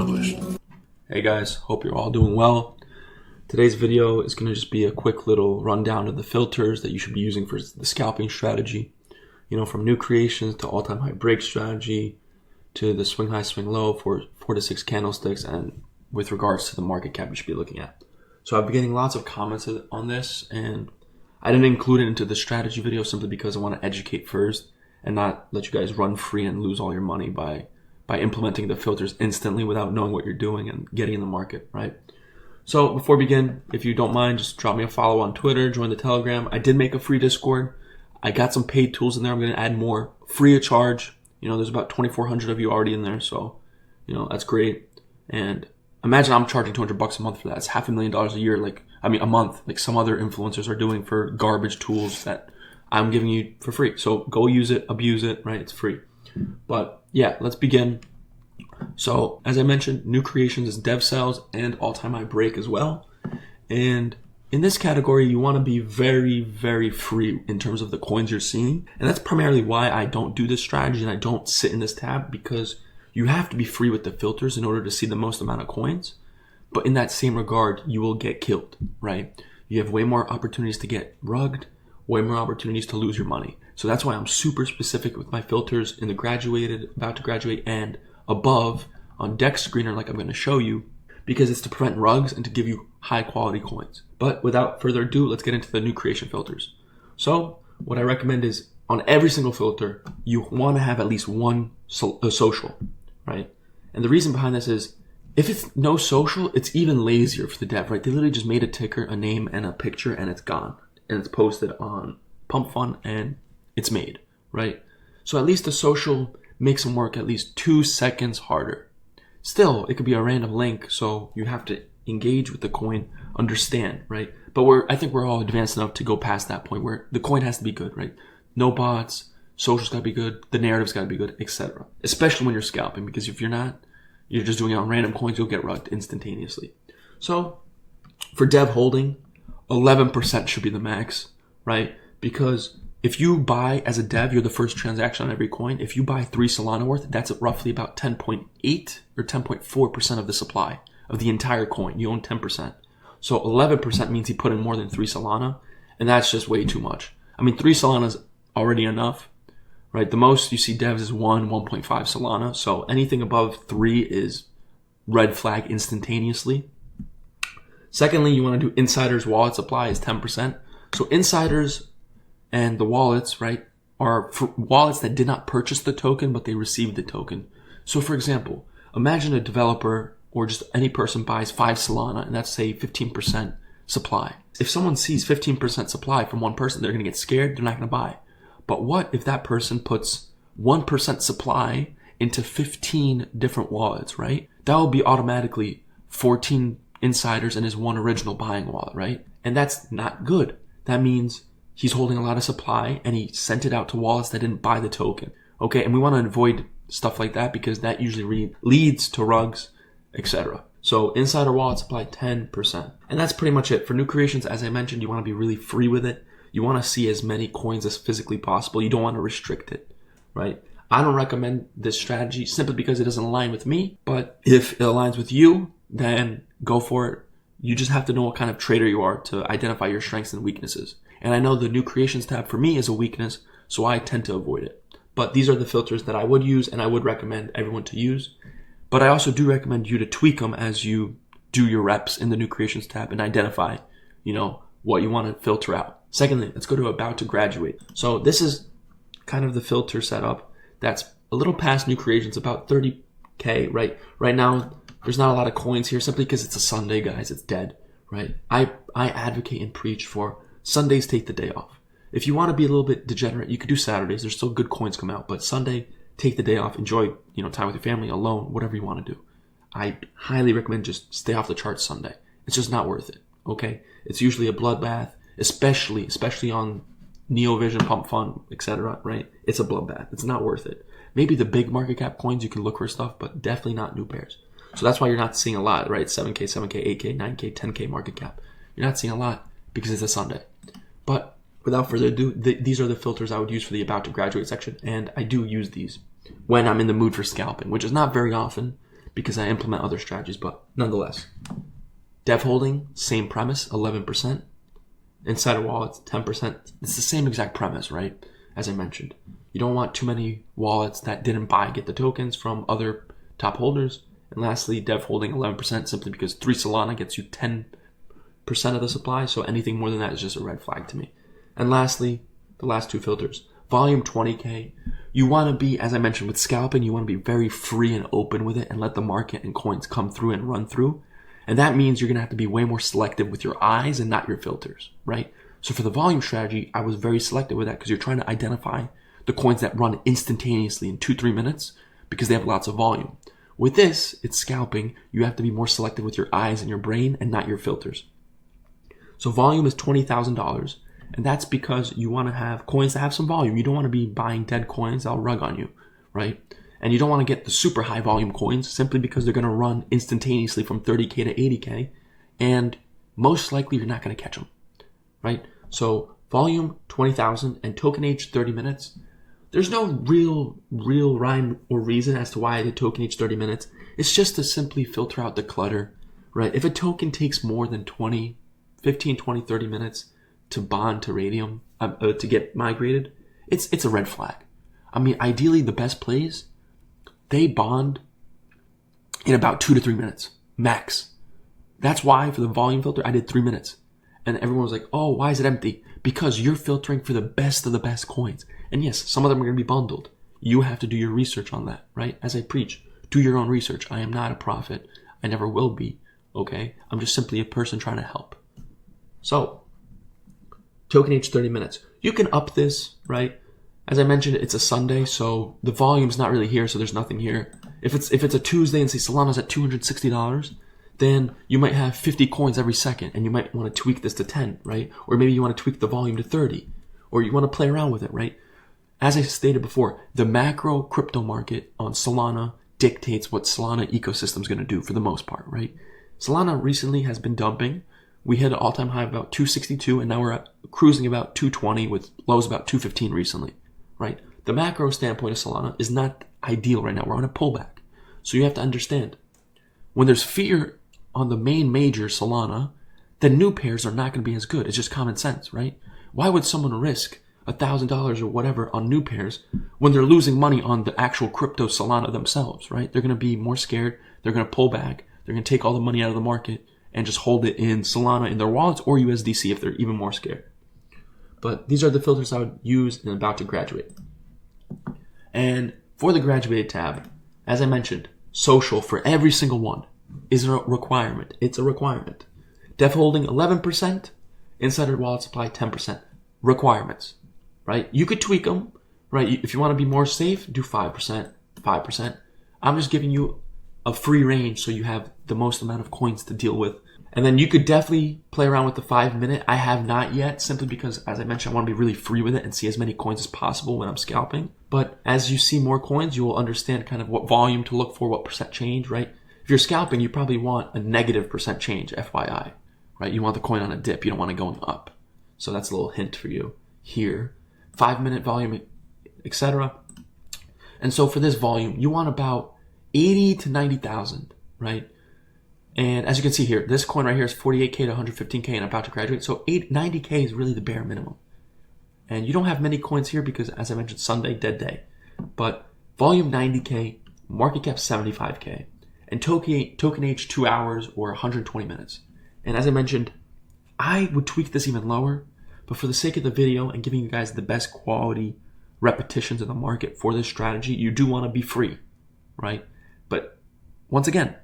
accomplished. Hey guys, hope you're all doing well. Today's video is going to just be a quick little rundown of the filters that you should be using for the scalping strategy. You know, from new creations to all-time high break strategy to the swing high, swing low for 4 to 6 candlesticks, and with regards to the market cap you should be looking at. So I've been getting lots of comments on this, and I didn't include it into the strategy video simply because I want to educate first and not let you guys run free and lose all your money by implementing the filters instantly without knowing what you're doing and getting in the market, right? So before we begin, if you don't mind, just drop me a follow on Twitter, join the Telegram. I did make a free Discord. I got some paid tools in there. I'm going to add more free of charge. You know, there's about 2,400 of you already in there, so, you know, that's great. And imagine I'm charging $200 a month for that. It's $500,000 a year, a month, like some other influencers are doing for garbage tools that I'm giving you for free. So go use it, abuse it, right? It's free. But yeah, let's begin. So as I mentioned, new creations is dev sales and all-time high break as well. And in this category, you want to be very, very free in terms of the coins you're seeing. And that's primarily why I don't do this strategy and I don't sit in this tab, because you have to be free with the filters in order to see the most amount of coins. But in that same regard, you will get killed, right? You have way more opportunities to get rugged, way more opportunities to lose your money. So that's why I'm super specific with my filters in the graduated, about to graduate, and above on deck screener like I'm going to show you, because it's to prevent rugs and to give you high quality coins. But without further ado, let's get into the new creation filters. So what I recommend is on every single filter, you want to have at least one social, right? And the reason behind this is if it's no social, it's even lazier for the dev, right? They literally just made a ticker, a name, and a picture, and it's gone. And it's posted on PUMPFUN and it's made, right? So at least the social makes them work at least 2 seconds harder. Still, it could be a random link, so you have to engage with the coin, understand, right? But I think we're all advanced enough to go past that point where the coin has to be good, right? No bots, social's gotta be good, the narrative's gotta be good, etc. Especially when you're scalping, because if you're not, you're just doing it on random coins, you'll get rugged instantaneously. So for dev holding, 11% should be the max, right? Because if you buy as a dev, you're the first transaction on every coin. If you buy 3 Solana worth, that's roughly about 10.8 or 10.4% of the supply of the entire coin. You own 10%. So 11% means he put in more than 3 Solana, and that's just way too much. I mean, 3 Solana is already enough, right? The most you see devs is 1.5 Solana. So anything above 3 is red flag instantaneously. Secondly, you want to do insiders wallet supply is 10%. So insiders and the wallets, right, are for wallets that did not purchase the token, but they received the token. So for example, imagine a developer or just any person buys 5 Solana, and that's say 15% supply. If someone sees 15% supply from one person, they're going to get scared. They're not going to buy. But what if that person puts 1% supply into 15 different wallets, right? That will be automatically 14 insiders and his 1 original buying wallet, right? And that's not good. That means he's holding a lot of supply and he sent it out to wallets that didn't buy the token. Okay, and we want to avoid stuff like that because that usually leads to rugs, etc. So insider wallet supply 10%. And that's pretty much it. For new creations, as I mentioned, you want to be really free with it. You want to see as many coins as physically possible. You don't want to restrict it, right? I don't recommend this strategy simply because it doesn't align with me. But if it aligns with you, then go for it. You just have to know what kind of trader you are to identify your strengths and weaknesses. And I know the new creations tab for me is a weakness, so I tend to avoid it. But these are the filters that I would use and I would recommend everyone to use. But I also do recommend you to tweak them as you do your reps in the new creations tab and identify, you know, what you want to filter out. Secondly, let's go to about to graduate. So this is kind of the filter setup that's a little past new creations, about 30K, right? Right now, there's not a lot of coins here simply because it's a Sunday, guys. It's dead, right? I advocate and preach for Sundays, take the day off. If you want to be a little bit degenerate, you could do Saturdays. There's still good coins come out, but Sunday, take the day off. Enjoy, you know, time with your family, alone, whatever you want to do. I highly recommend just stay off the charts Sunday. It's just not worth it, okay? It's usually a bloodbath, especially on NeoVision, PUMPFUN, etc., right? It's a bloodbath. It's not worth it. Maybe the big market cap coins, you can look for stuff, but definitely not new pairs. So that's why you're not seeing a lot, right? 7K, 8K, 9K, 10K market cap. You're not seeing a lot because it's a Sunday. But without further ado, these are the filters I would use for the about to graduate section. And I do use these when I'm in the mood for scalping, which is not very often because I implement other strategies, but nonetheless. Dev holding, same premise, 11%. Insider wallets, 10%. It's the same exact premise, right? As I mentioned. You don't want too many wallets that didn't get the tokens from other top holders. And lastly, dev holding 11% simply because 3 Solana gets you 10% of the supply. So anything more than that is just a red flag to me. And lastly, the last two filters. Volume 20K. You want to be, as I mentioned with scalping, you want to be very free and open with it and let the market and coins come through and run through. And that means you're going to have to be way more selective with your eyes and not your filters, right? So for the volume strategy, I was very selective with that because you're trying to identify the coins that run instantaneously in 2-3 minutes because they have lots of volume. With this, it's scalping. You have to be more selective with your eyes and your brain and not your filters. So volume is $20,000. And that's because you want to have coins that have some volume. You don't want to be buying dead coins that'll rug on you, right? And you don't want to get the super high volume coins simply because they're going to run instantaneously from 30K to 80K. And most likely you're not going to catch them, right? So volume 20,000 and token age 30 minutes. There's no real rhyme or reason as to why I did token age 30 minutes. It's just to simply filter out the clutter, right? If a token takes more than 15, 20, 30 minutes to bond to Radium, to get migrated, it's a red flag. I mean, ideally the best plays, they bond in about 2 to 3 minutes, max. That's why for the volume filter, I did 3 minutes. And everyone was like, oh, why is it empty? Because you're filtering for the best of the best coins. And yes, some of them are going to be bundled. You have to do your research on that, right? As I preach, do your own research. I am not a prophet. I never will be, okay? I'm just simply a person trying to help. So, token age 30 minutes. You can up this, right? As I mentioned, it's a Sunday, so the volume's not really here, so there's nothing here. If it's a Tuesday and say Solana's at $260, then you might have 50 coins every second, and you might want to tweak this to 10, right? Or maybe you want to tweak the volume to 30, or you want to play around with it, right? As I stated before, the macro crypto market on Solana dictates what Solana ecosystem is going to do for the most part, right? Solana recently has been dumping. We hit an all-time high of about 262, and now we're cruising about 220 with lows about 215 recently, right? The macro standpoint of Solana is not ideal right now. We're on a pullback. So you have to understand, when there's fear on the main major Solana, then new pairs are not going to be as good. It's just common sense, right? Why would someone risk $1,000 or whatever on new pairs when they're losing money on the actual crypto Solana themselves, right? They're going to be more scared. They're going to pull back. They're going to take all the money out of the market and just hold it in Solana in their wallets or USDC if they're even more scared. But these are the filters I would use and about to graduate. And for the graduated tab, as I mentioned, social for every single one is a requirement. It's a requirement. Dev holding 11%, insider wallet supply 10%. Requirements, right? You could tweak them, right? If you want to be more safe, do 5%, 5%. I'm just giving you a free range so you have the most amount of coins to deal with. And then you could definitely play around with the 5 minute. I have not yet, simply because, as I mentioned, I want to be really free with it and see as many coins as possible when I'm scalping. But as you see more coins, you will understand kind of what volume to look for, what percent change, right? If you're scalping, you probably want a negative percent change, FYI, right? You want the coin on a dip. You don't want it going up. So that's a little hint for you here. 5 minute volume, etc. And so for this volume, you want about 80 to 90,000, right? And as you can see here, this coin right here is 48K to 115K and about to graduate. So 90K is really the bare minimum. And you don't have many coins here because, as I mentioned, Sunday, dead day. But volume 90K, market cap 75K, and token age 2 hours or 120 minutes. And as I mentioned, I would tweak this even lower, but for the sake of the video and giving you guys the best quality repetitions in the market for this strategy, you do want to be free, right? But once again,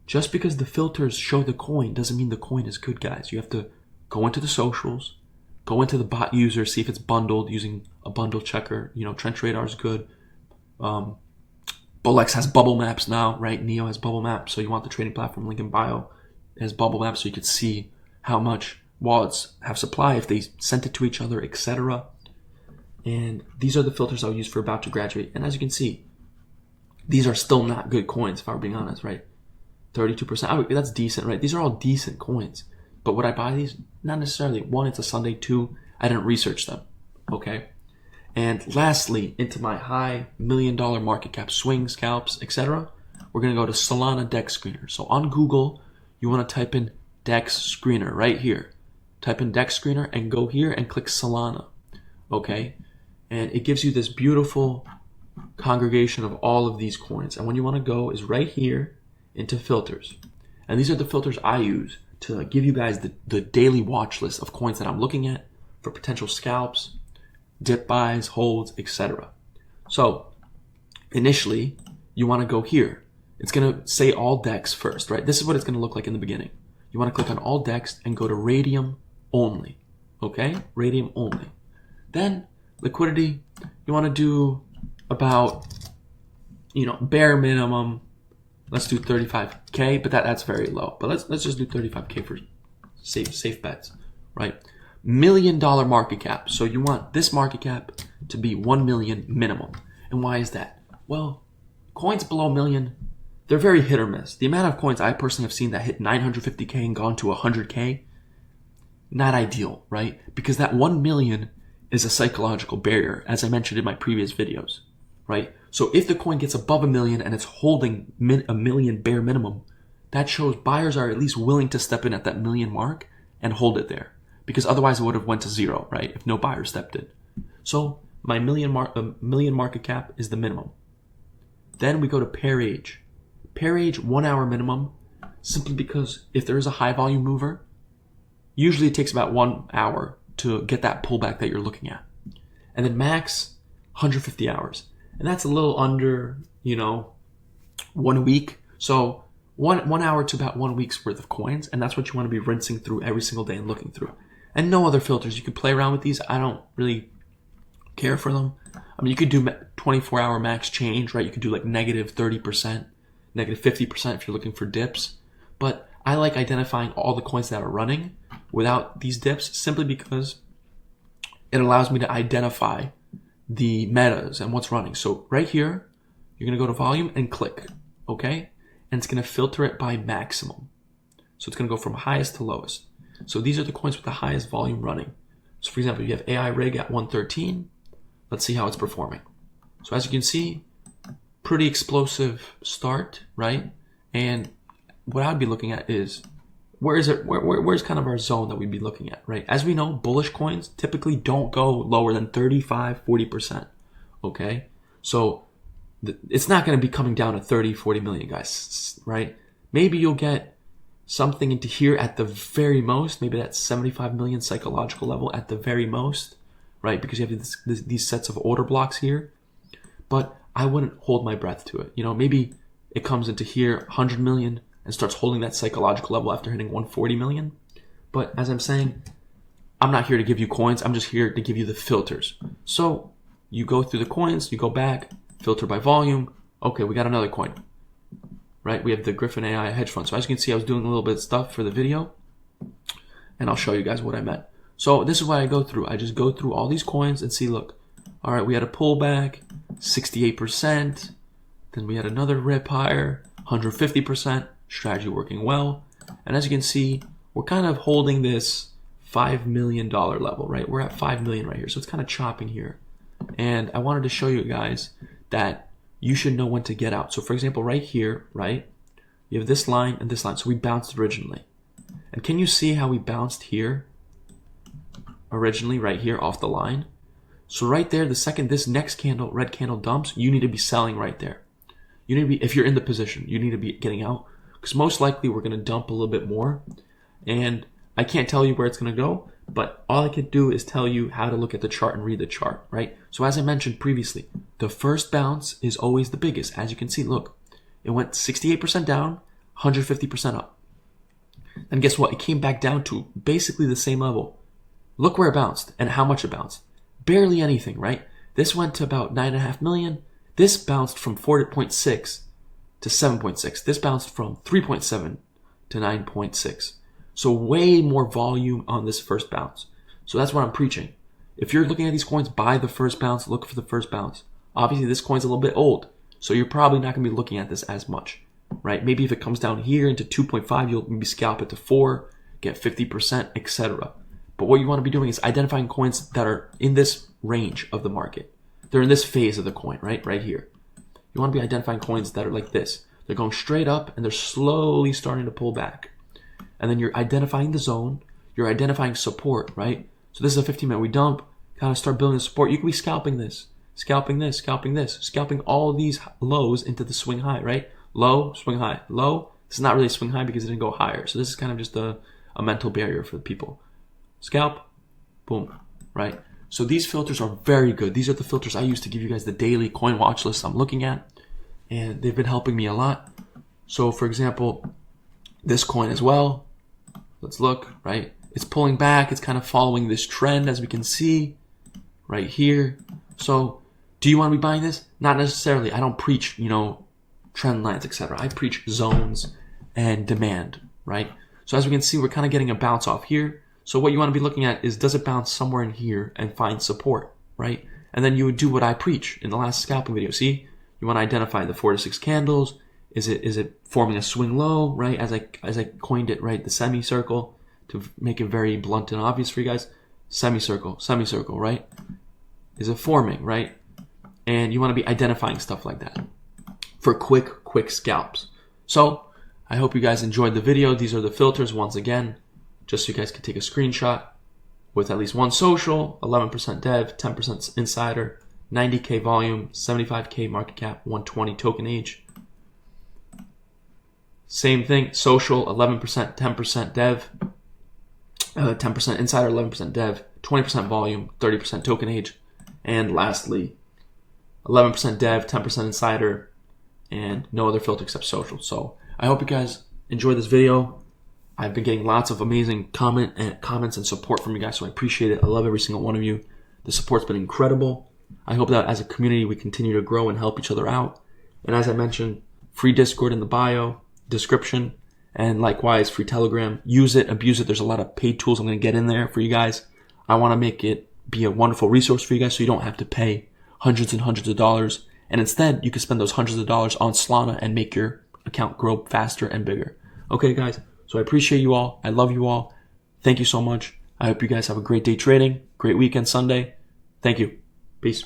just because the filters show the coin doesn't mean the coin is good, guys. You have to go into the socials, go into the bot user, see if it's bundled using a bundle checker. You know, Trench Radar is good. BULLX has bubble maps now, right? Neo has bubble maps. So you want the trading platform link in bio. It has bubble maps so you could see how much wallets have supply, if they sent it to each other, etc. And these are the filters I'll use for about to graduate. And as you can see, these are still not good coins, if I were being honest, right? 32%, that's decent, right? These are all decent coins. But would I buy these? Not necessarily. One, it's a Sunday. Two, I didn't research them, okay? And lastly, into my high $1 million market cap swing scalps, etc., we're going to go to Solana Dex Screener. So on Google, you want to type in Dex Screener right here. Type in Dex Screener and go here and click Solana. Okay? And it gives you this beautiful congregation of all of these coins. And when you want to go is right here into filters. And these are the filters I use to give you guys the daily watch list of coins that I'm looking at for potential scalps, dip buys, holds, etc. So initially, you want to go here. It's going to say all DEX first, right? This is what it's going to look like in the beginning. You want to click on all DEX and go to radium only. Okay? Radium only. Then liquidity, you want to do about, bare minimum. Let's do 35K, but that's very low. But let's just do 35K for safe bets, right? $1 million market cap. So you want this market cap to be 1 million minimum. And why is that? Well, coins below 1 million, they're very hit or miss. The amount of coins I personally have seen that hit 950K and gone to 100K, not ideal, right? Because that 1 million is a psychological barrier, as I mentioned in my previous videos, right? So if the coin gets above 1 million and it's holding a million bare minimum, that shows buyers are at least willing to step in at that 1 million mark and hold it there. Because otherwise it would have went to zero, right? If no buyer stepped in. So my million market cap is the minimum. Then we go to pair age. Pair age 1 hour minimum, simply because if there is a high volume mover, usually it takes about 1 hour to get that pullback that you're looking at. And then max 150 hours. And that's a little under, 1 week. So one hour to about 1 week's worth of coins. And that's what you want to be rinsing through every single day and looking through. And no other filters. You can play around with these. I don't really care for them. I mean, you could do 24-hour max change, right? You could do like negative 30%, negative 50% if you're looking for dips. But I like identifying all the coins that are running without these dips simply because it allows me to identify the metas and what's running. So right here, you're going to go to volume and click, okay? And it's going to filter it by maximum. So it's going to go from highest to lowest. So these are the coins with the highest volume running. So for example, you have AI Rig at 113. Let's see how it's performing. So as you can see, pretty explosive start, right? And what I'd be looking at is, where's kind of our zone that we'd be looking at, right? As we know, bullish coins typically don't go lower than 35, 40%, okay? So it's not going to be coming down to 30, 40 million, guys, right? Maybe you'll get something into here at the very most, maybe that 75 million psychological level at the very most, right? Because you have these sets of order blocks here. But I wouldn't hold my breath to it. Maybe it comes into here, 100 million, and starts holding that psychological level after hitting 140 million. But as I'm saying, I'm not here to give you coins. I'm just here to give you the filters. So you go through the coins, you go back, filter by volume. Okay, we got another coin, right? We have the Griffin AI hedge fund. So as you can see, I was doing a little bit of stuff for the video, and I'll show you guys what I meant. So this is what I go through. I just go through all these coins and see, look, all right, we had a pullback, 68%. Then we had another rip higher, 150%. Strategy working well. And as you can see, we're kind of holding this $5 million level, right? We're at 5 million right here. So it's kind of chopping here. And I wanted to show you guys that you should know when to get out. So for example, right here, right? You have this line and this line. So we bounced originally. And can you see how we bounced here? Originally right here off the line. So right there, the second this next candle, red candle dumps, you need to be selling right there. You need to be, if you're in the position, you need to be getting out, because most likely we're going to dump a little bit more. And I can't tell you where it's going to go, but all I could do is tell you how to look at the chart and read the chart, right? So as I mentioned previously, the first bounce is always the biggest. As you can see, look, it went 68% down, 150% up. And guess what? It came back down to basically the same level. Look where it bounced and how much it bounced. Barely anything, right? This went to about 9.5 million. This bounced from 4.6 to 7.6. This bounced from 3.7 to 9.6. So way more volume on this first bounce. So that's what I'm preaching. If you're looking at these coins, buy the first bounce, look for the first bounce. Obviously, this coin's a little bit old, so you're probably not going to be looking at this as much, right? Maybe if it comes down here into 2.5, you'll maybe scalp it to 4, get 50%, etc. But what you want to be doing is identifying coins that are in this range of the market. They're in this phase of the coin, right? Right here. You want to be identifying coins that are like this. They're going straight up and they're slowly starting to pull back. And then you're identifying the zone. You're identifying support, right? So this is a 15-minute. We dump, kind of start building the support. You could be scalping this, scalping this, scalping this, scalping all of these lows into the swing high, right? Low, swing high, low. This is not really a swing high because it didn't go higher. So this is kind of just a mental barrier for the people. Scalp, boom, right? So these filters are very good. These are the filters I use to give you guys the daily coin watch list I'm looking at. And they've been helping me a lot. So for example, this coin as well. Let's look, right? It's pulling back. It's kind of following this trend as we can see right here. So do you want to be buying this? Not necessarily. I don't preach, trend lines, etc. I preach zones and demand, right? So as we can see, we're kind of getting a bounce off here. So what you want to be looking at is, does it bounce somewhere in here and find support, right? And then you would do what I preach in the last scalping video. See, you want to identify the 4 to 6 candles. Is it forming a swing low, right? As I coined it, right? The semicircle, to make it very blunt and obvious for you guys. Semicircle, right? Is it forming, right? And you want to be identifying stuff like that for quick scalps. So I hope you guys enjoyed the video. These are the filters once again, just so you guys can take a screenshot with at least one social, 11% dev, 10% insider, 90K volume, 75K market cap, 120 token age. Same thing, social, 11%, 10% dev, 10% insider, 11% dev, 20% volume, 30% token age. And lastly, 11% dev, 10% insider, and no other filter except social. So I hope you guys enjoyed this video. I've been getting lots of amazing comments and support from you guys, so I appreciate it. I love every single one of you. The support's been incredible. I hope that as a community we continue to grow and help each other out. And as I mentioned, free Discord in the bio, description, and likewise free Telegram. Use it, abuse it. There's a lot of paid tools I'm going to get in there for you guys. I want to make it be a wonderful resource for you guys so you don't have to pay hundreds and hundreds of dollars. And instead, you can spend those hundreds of dollars on Solana and make your account grow faster and bigger. Okay, guys. So I appreciate you all. I love you all. Thank you so much. I hope you guys have a great day trading. Great weekend Sunday. Thank you. Peace.